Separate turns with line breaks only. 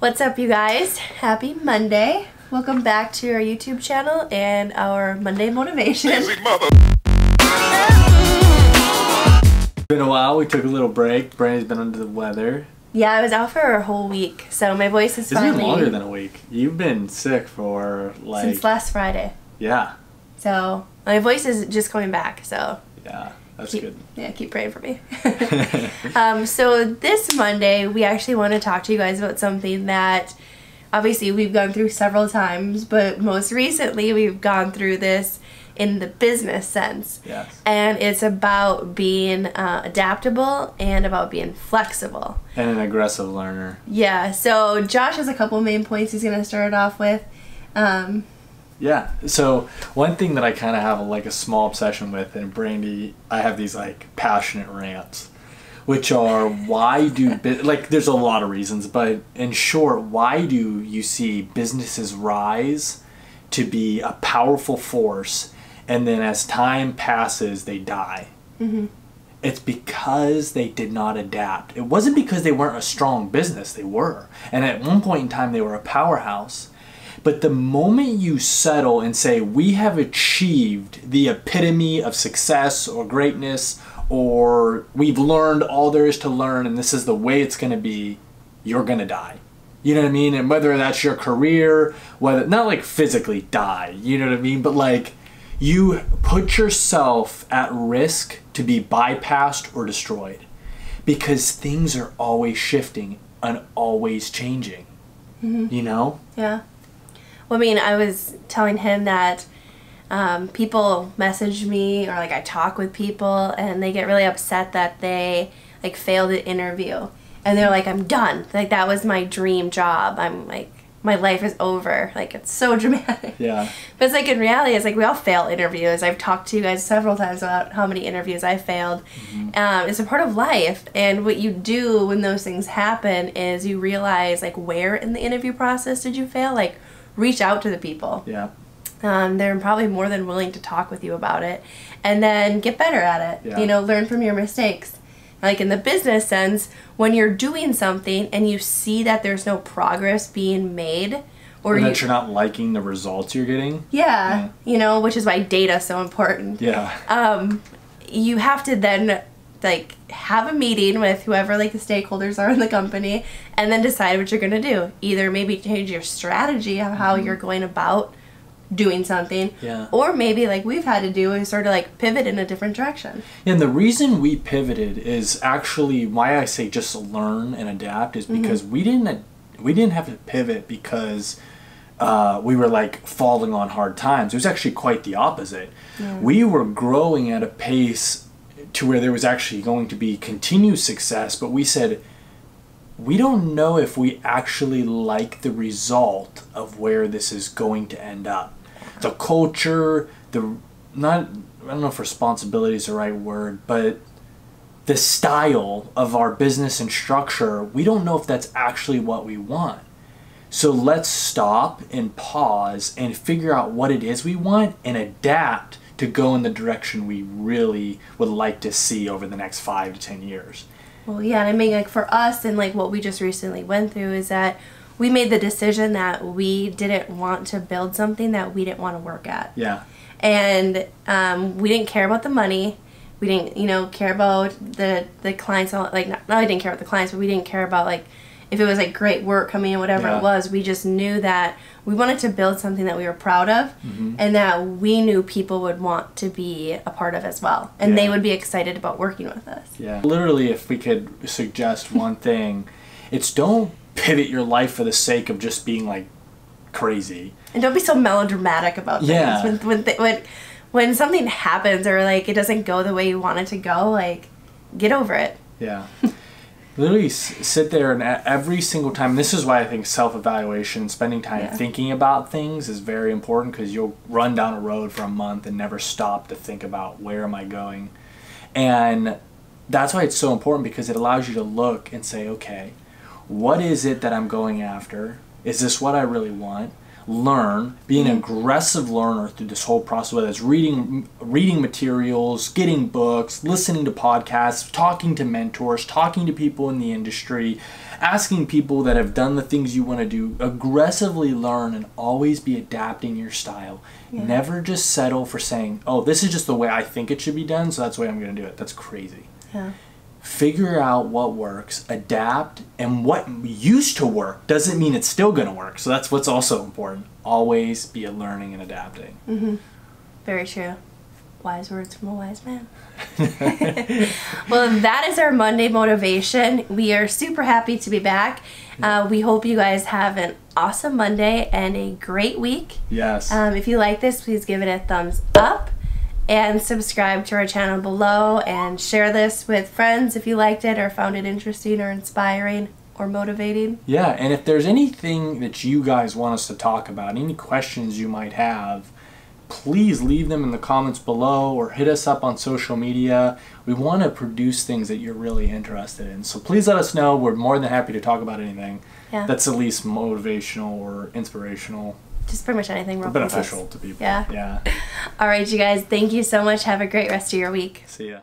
What's up, you guys? Happy Monday. Welcome back to our YouTube channel and our Monday motivation.
It's
been a while. We took a little break. Brandy's been under the weather.
Yeah, I was out for a whole week, so my voice is finally...
It's been longer than a week. You've been sick for like...
Since last Friday.
Yeah.
So, my voice is just coming back, so...
Yeah, that's good.
Yeah, keep praying for me. So this Monday, we actually want to talk to you guys about something that obviously we've gone through several times, but most recently we've gone through this in the business sense.
Yes.
And it's about being adaptable and about being flexible.
And an aggressive learner.
Yeah, so Josh has a couple main points he's going to start off with.
Yeah, so one thing that I kind of have like a small obsession with, and Brandy, I have these like passionate rants, which are why do, like there's a lot of reasons, but in short, why do you see businesses rise to be a powerful force, and then as time passes, they die? Mm-hmm. It's because they did not adapt. It wasn't because they weren't a strong business, they were. And at one point in time, they were a powerhouse. But the moment you settle and say, we have achieved the epitome of success or greatness, or we've learned all there is to learn and this is the way it's going to be, you're going to die. You know what I mean? And whether that's your career, whether, not like physically die, you know what I mean? But like you put yourself at risk to be bypassed or destroyed because things are always shifting and always changing, you know?
Yeah. Well, I mean, I was telling him that people message me or like I talk with people and they get really upset that they like failed an interview and they're like, I'm done. Like that was my dream job. I'm like, my life is over. Like it's so dramatic.
Yeah.
But it's like in reality, it's like we all fail interviews. I've talked to you guys several times about how many interviews I failed. It's a part of life. And what you do when those things happen is you realize like where in the interview process did you fail? Like reach out to the people.
Yeah.
They're probably more than willing to talk with you about it. And then get better at it.
Yeah.
You know, learn from your mistakes. Like in the business sense, when you're doing something and you see that there's no progress being made, or
that you're not liking the results you're getting.
Yeah. You know, which is why data is so important.
Yeah.
You have to then like have a meeting with whoever like the stakeholders are in the company and then decide what you're going to do. Either maybe change your strategy of how you're going about doing something, or maybe like we've had to do is sort of like pivot in a different direction.
And the reason we pivoted is actually why I say just learn and adapt is because we didn't have to pivot because we were like falling on hard times. It was actually quite the opposite. We were growing at a pace to where there was actually going to be continued success, but we said, we don't know if we actually like the result of where this is going to end up. The culture, I don't know if responsibility is the right word, but the style of our business and structure, we don't know if that's actually what we want. So let's stop and pause and figure out what it is we want and adapt to go in the direction we really would like to see over the next 5 to 10 years.
Well, yeah, and I mean, like for us and like what we just recently went through is that we made the decision that we didn't want to build something that we didn't want to work at.
Yeah.
And we didn't care about the money. We didn't, you know, care about the clients. Like, not I didn't care about the clients, but we didn't care about like if it was like great work coming in, whatever it was. We just knew that we wanted to build something that we were proud of and that we knew people would want to be a part of as well. And they would be excited about working with us.
Yeah. Literally, if we could suggest one thing, it's don't pivot your life for the sake of just being like crazy. And
don't be so melodramatic about things. Yeah. When something happens or like it doesn't go the way you want it to go, like get over it.
Yeah. Literally sit there and every single time, this is why I think self-evaluation, spending time thinking about things is very important because you'll run down a road for a month and never stop to think about where am I going. And that's why it's so important because it allows you to look and say, okay, what is it that I'm going after? Is this what I really want? learn, be an aggressive learner through this whole process, whether it's reading materials, getting books, listening to podcasts, talking to mentors, talking to people in the industry, asking people that have done the things you want to do. Aggressively learn and always be adapting your style. Yeah. Never just settle for saying, oh, this is just the way I think it should be done, so that's the way I'm going to do it. That's crazy.
Yeah.
Figure out what works, adapt, and what used to work doesn't mean it's still going to work. So that's what's also important. Always be learning and adapting.
Mm-hmm. Very true. Wise words from a wise man. Well, that is our Monday motivation. We are super happy to be back. We hope you guys have an awesome Monday and a great week.
Yes.
If you like this, please give it a thumbs up. And subscribe to our channel below and share this with friends if you liked it or found it interesting or inspiring or motivating.
Yeah, and if there's anything that you guys want us to talk about, any questions you might have, please leave them in the comments below or hit us up on social media. We want to produce things that you're really interested in. So please let us know. We're more than happy to talk about anything that's at least motivational or inspirational.
Just pretty much anything real
beneficial to people.
Yeah.
Yeah.
All right, you guys. Thank you so much. Have a great rest of your week.
See ya.